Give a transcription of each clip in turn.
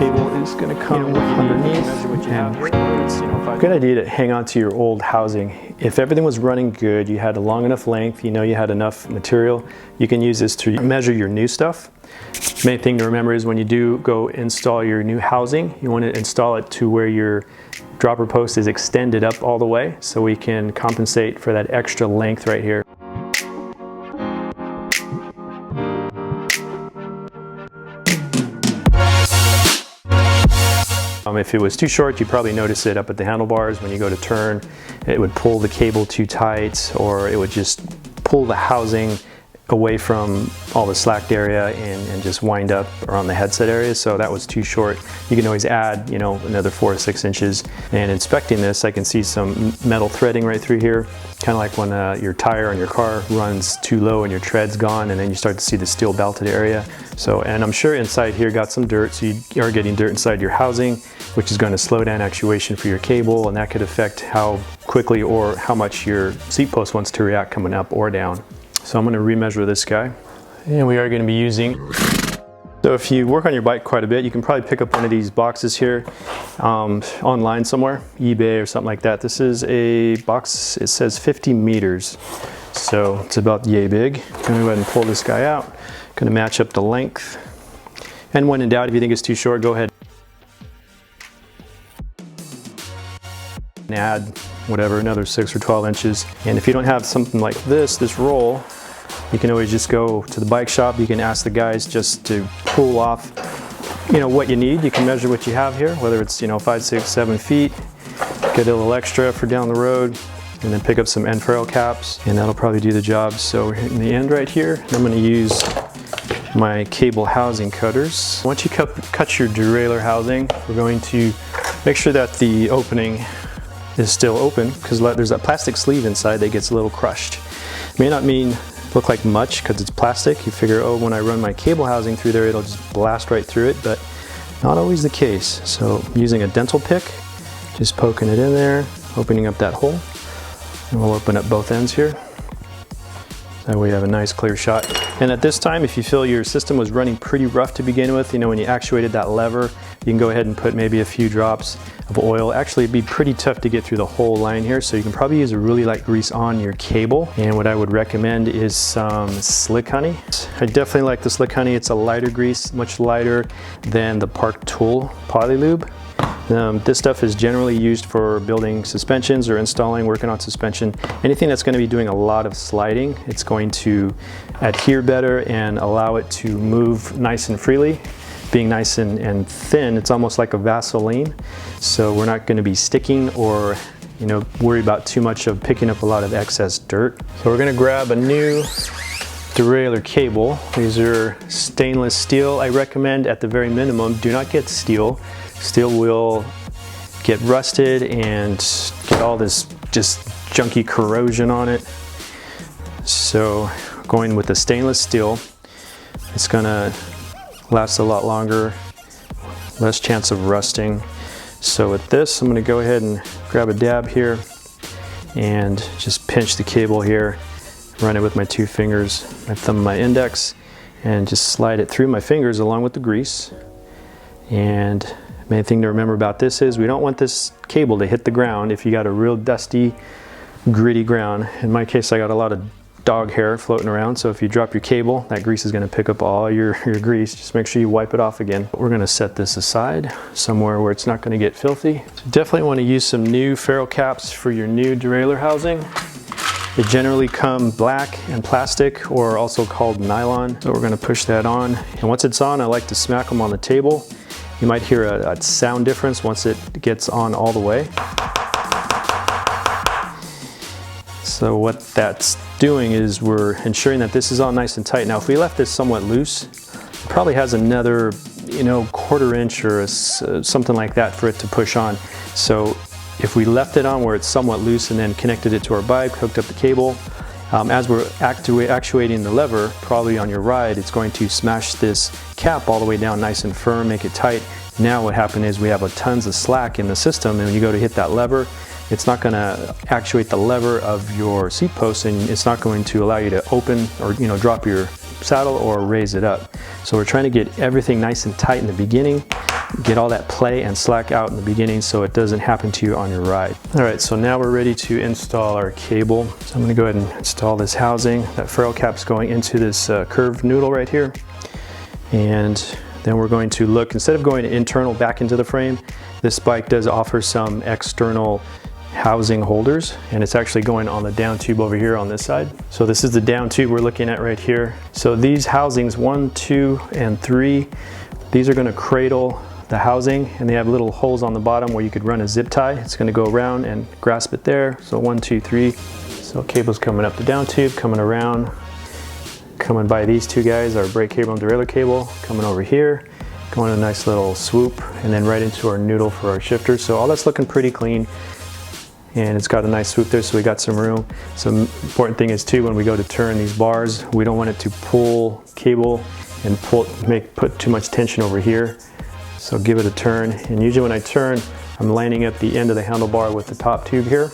cable is going to come underneath. Good idea to hang on to your old housing. If everything was running good, you had a long enough length, you know you had enough material, you can use this to measure your new stuff. Main thing to remember is when you do go install your new housing, you want to install it to where your dropper post is extended up all the way, so we can compensate for that extra length right here. If it was too short, you'd probably notice it up at the handlebars. When you go to turn, it would pull the cable too tight, or it would just pull the housing away from all the slacked area and just wind up around the headset area. So that was too short. You can always add, you know, another 4 or 6 inches. And inspecting this, I can see some metal threading right through here, kind of like when your tire on your car runs too low and your tread's gone, and then you start to see the steel belted area. So, and I'm sure inside here got some dirt, so you are getting dirt inside your housing, which is going to slow down actuation for your cable, and that could affect how quickly or how much your seat post wants to react coming up or down. So I'm going to remeasure this guy, and we are going to be using, so if you work on your bike quite a bit, you can probably pick up one of these boxes here online somewhere, eBay or something like that. This is a box, it says 50 meters, so it's about yay big. I'm going to go ahead and pull this guy out. Going to match up the length, and when in doubt, if you think it's too short, go ahead and add whatever, another 6 or 12 inches. And if you don't have something like this roll, you can always just go to the bike shop. You can ask the guys just to pull off, you know, what you need. You can measure what you have here, whether it's, you know, 5, 6, 7 feet, get a little extra for down the road, and then pick up some end ferrule caps, and that'll probably do the job. So in the end right here, I'm going to use my cable housing cutters. Once you cut your derailleur housing, we're going to make sure that the opening is still open, because there's that plastic sleeve inside that gets a little crushed. It may not look like much because it's plastic. You figure, oh, when I run my cable housing through there, it'll just blast right through it, but not always the case. So using a dental pick, just poking it in there, opening up that hole, and we'll open up both ends here. That way you have a nice clear shot. And at this time, if you feel your system was running pretty rough to begin with, you know, when you actuated that lever, you can go ahead and put maybe a few drops of oil. Actually, it'd be pretty tough to get through the whole line here, so you can probably use a really light grease on your cable. And what I would recommend is some Slick Honey. I definitely like the Slick Honey. It's a lighter grease, much lighter than the Park Tool Polylube. This stuff is generally used for building suspensions or installing, working on suspension. Anything that's going to be doing a lot of sliding, it's going to adhere better and allow it to move nice and freely. Being nice and thin, it's almost like a Vaseline. So we're not going to be sticking or, you know, worry about too much of picking up a lot of excess dirt. So we're going to grab a new derailleur cable. These are stainless steel. I recommend at the very minimum, do not get steel. Steel will get rusted and get all this just junky corrosion on it. So going with the stainless steel, it's gonna last a lot longer, less chance of rusting. So with this, I'm gonna go ahead and grab a dab here and just pinch the cable here, run it with my 2 fingers, my thumb and my index, and just slide it through my fingers along with the grease. And main thing to remember about this is we don't want this cable to hit the ground if you got a real dusty, gritty ground. In my case, I got a lot of dog hair floating around, so if you drop your cable, that grease is going to pick up all your grease. Just make sure you wipe it off again. We're going to set this aside somewhere where it's not going to get filthy. So definitely want to use some new ferrule caps for your new derailleur housing. They generally come black and plastic, or also called nylon. So we're going to push that on, and once it's on, I like to smack them on the table. You might hear a sound difference once it gets on all the way. So what that's doing is we're ensuring that this is all nice and tight. Now if we left this somewhat loose, it probably has another, you know, 1/4 inch or something like that for it to push on. So if we left it on where it's somewhat loose and then connected it to our bike, hooked up the cable, as we're actuating the lever, probably on your ride, it's going to smash this cap all the way down nice and firm, make it tight. Now what happened is we have tons of slack in the system, and when you go to hit that lever, it's not going to actuate the lever of your seat post, and it's not going to allow you to open or, you know, drop your saddle or raise it up. So we're trying to get everything nice and tight in the beginning, get all that play and slack out in the beginning so it doesn't happen to you on your ride. All right, so now we're ready to install our cable. So I'm gonna go ahead and install this housing. That ferrule cap's going into this curved noodle right here. And then we're going to look, instead of going internal back into the frame, this bike does offer some external housing holders, and it's actually going on the down tube over here on this side. So this is the down tube we're looking at right here. So these housings 1, 2, and 3, these are going to cradle the housing, and they have little holes on the bottom where you could run a zip tie. It's going to go around and grasp it there. So 1, 2, 3. So cable's coming up the down tube, coming around, coming by these two guys, our brake cable and derailleur cable, coming over here, going a nice little swoop, and then right into our noodle for our shifter. So all that's looking pretty clean. And it's got a nice swoop there, so we got some room. Some important thing is too, when we go to turn these bars, we don't want it to pull cable and put too much tension over here. So give it a turn. And usually when I turn, I'm lining up the end of the handlebar with the top tube here,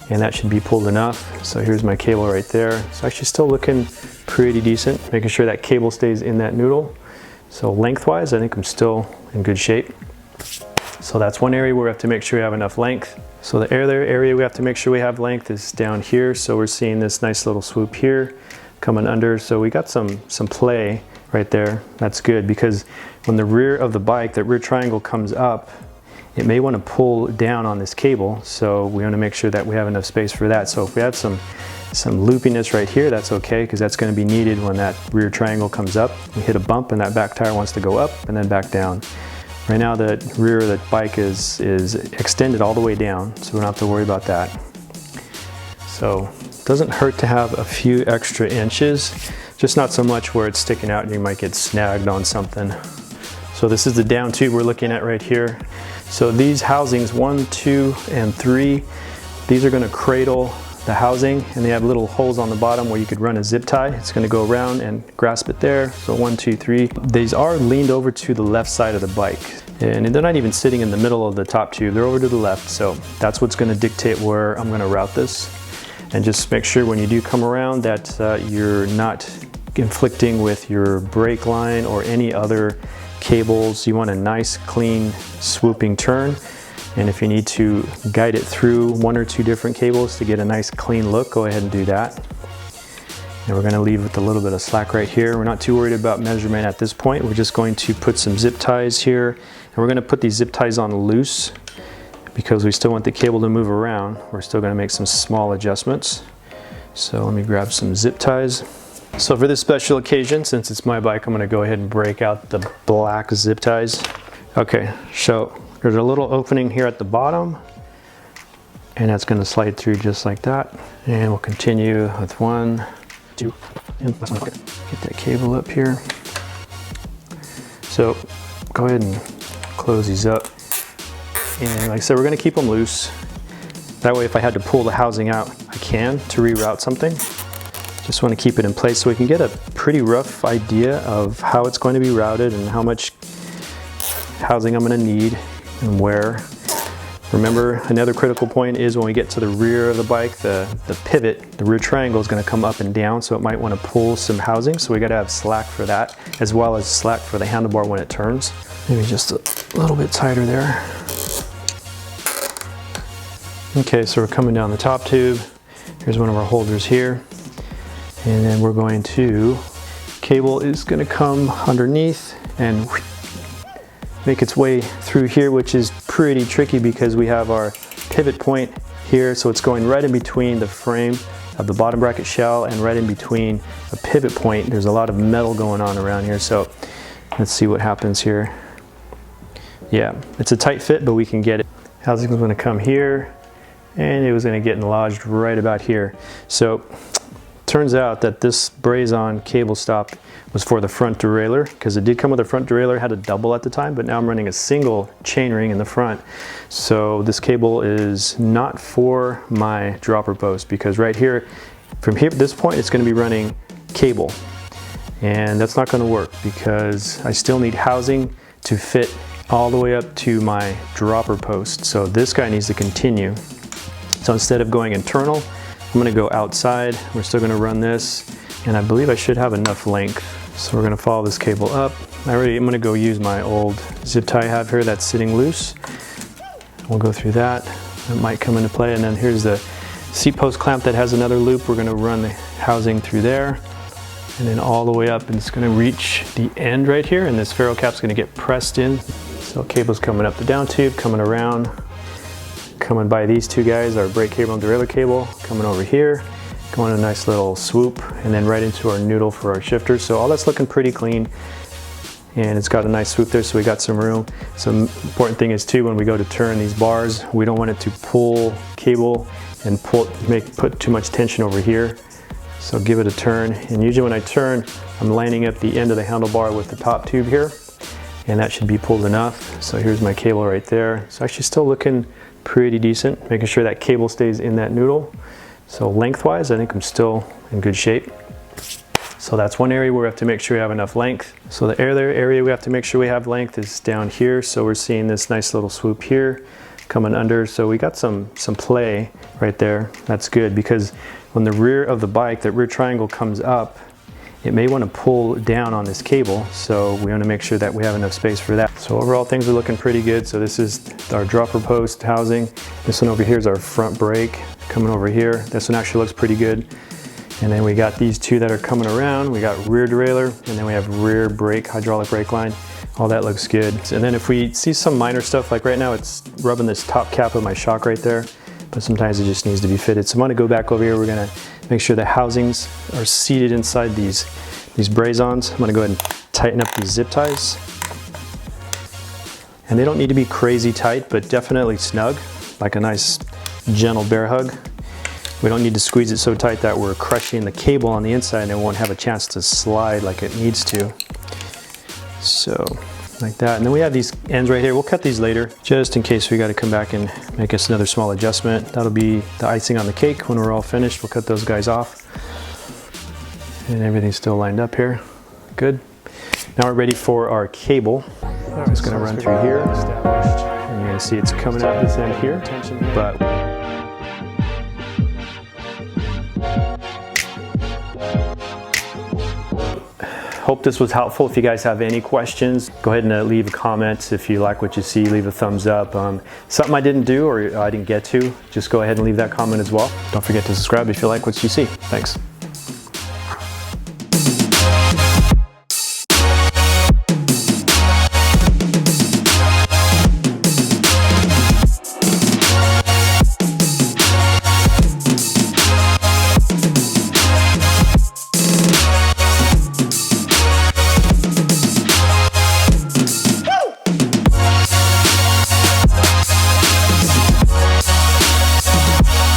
and that should be pulled enough. So here's my cable right there. It's actually still looking pretty decent, making sure that cable stays in that noodle. So lengthwise, I think I'm still in good shape. So that's one area where we have to make sure we have enough length. So the other area we have to make sure we have length is down here. So we're seeing this nice little swoop here coming under. So we got some play right there. That's good, because when the rear of the bike, that rear triangle comes up, it may want to pull down on this cable. So we want to make sure that we have enough space for that. So if we have some loopiness right here, that's okay, because that's going to be needed when that rear triangle comes up. We hit a bump and that back tire wants to go up and then back down. Right now the rear of the bike is extended all the way down, so we don't have to worry about that. So it doesn't hurt to have a few extra inches, just not so much where it's sticking out and you might get snagged on something. So this is the down tube we're looking at right here. So these housings 1, 2, and 3, these are going to cradle the housing, and they have little holes on the bottom where you could run a zip tie. It's going to go around and grasp it there. So 1, 2, 3. These are leaned over to the left side of the bike, and they're not even sitting in the middle of the top tube. They're over to the left. So that's what's going to dictate where I'm going to route this. And just make sure when you do come around that you're not inflicting with your brake line or any other cables. You want a nice, clean, swooping turn. And if you need to guide it through 1 or 2 different cables to get a nice clean look, go ahead and do that. And we're going to leave with a little bit of slack right here. We're not too worried about measurement at this point. We're just going to put some zip ties here. And we're going to put these zip ties on loose because we still want the cable to move around. We're still going to make some small adjustments. So let me grab some zip ties. So for this special occasion, since it's my bike, I'm going to go ahead and break out the black zip ties. Okay, so there's a little opening here at the bottom, and that's going to slide through just like that. And we'll continue with 1, 2, and let's get that cable up here. So go ahead and close these up. And like I said, we're going to keep them loose. That way, if I had to pull the housing out, I can to reroute something. Just want to keep it in place so we can get a pretty rough idea of how it's going to be routed and how much housing I'm going to need and where. Remember, another critical point is when we get to the rear of the bike, the pivot, the rear triangle is going to come up and down, so it might want to pull some housing, so we got to have slack for that, as well as slack for the handlebar when it turns. Maybe just a little bit tighter there. Okay, so we're coming down the top tube. Here's one of our holders here. And then we're going to, cable is going to come underneath and make its way through here, which is pretty tricky because we have our pivot point here. So it's going right in between the frame of the bottom bracket shell and right in between a pivot point. There's a lot of metal going on around here. So let's see what happens here. Yeah, it's a tight fit, but we can get it. Housing is going to come here, and it was going to get lodged right about here. So turns out that this braze-on cable stop was for the front derailleur, because it did come with a front derailleur, had a double at the time, but now I'm running a single chainring in the front. So this cable is not for my dropper post, because right here, from here at this point, it's going to be running cable. And that's not going to work because I still need housing to fit all the way up to my dropper post. So this guy needs to continue. So instead of going internal, I'm going to go outside. We're still going to run this, and I believe I should have enough length. So we're going to follow this cable up. I'm going to go use my old zip tie I have here that's sitting loose. We'll go through that. That might come into play. And then here's the seat post clamp that has another loop. We're going to run the housing through there and then all the way up, and it's going to reach the end right here, and this ferrule cap's going to get pressed in. So cable's coming up the down tube, coming around, coming by these two guys, our brake cable and derailleur cable, coming over here, going a nice little swoop, and then right into our noodle for our shifter. So all that's looking pretty clean, and it's got a nice swoop there, so we got some room. Some important thing is too, when we go to turn these bars, we don't want it to pull cable and put too much tension over here. So give it a turn, and usually when I turn, I'm lining up the end of the handlebar with the top tube here, and that should be pulled enough. So here's my cable right there. It's actually still looking pretty decent, making sure that cable stays in that noodle. So lengthwise, I think I'm still in good shape. So that's one area where we have to make sure we have enough length. So the other area we have to make sure we have length is down here. So we're seeing this nice little swoop here coming under. So we got some play right there. That's good, because when the rear of the bike, that rear triangle comes up, it may want to pull down on this cable. So we want to make sure that we have enough space for that. So overall things are looking pretty good. So this is our dropper post housing. This one over here is our front brake coming over here. This one actually looks pretty good. And then we got these two that are coming around. We got rear derailleur, and then we have rear brake, hydraulic brake line. All that looks good. And then if we see some minor stuff, like right now it's rubbing this top cap of my shock right there, but sometimes it just needs to be fitted. So I'm gonna go back over here. We're gonna make sure the housings are seated inside these braze-ons. I'm gonna go ahead and tighten up these zip ties. And they don't need to be crazy tight, but definitely snug, like a nice gentle bear hug. We don't need to squeeze it so tight that we're crushing the cable on the inside and it won't have a chance to slide like it needs to. So like that. And then we have these ends right here. We'll cut these later just in case we got to come back and make us another small adjustment. That'll be the icing on the cake. When we're all finished, we'll cut those guys off. And everything's still lined up here. Good. Now we're ready for our cable. I'm just going to run through here. And you're going to see it's coming out this end here. But hope this was helpful. If you guys have any questions, go ahead and leave a comment. If you like what you see, leave a thumbs up. Something I didn't do or I didn't get to, just go ahead and leave that comment as well. Don't forget to subscribe if you like what you see. Thanks.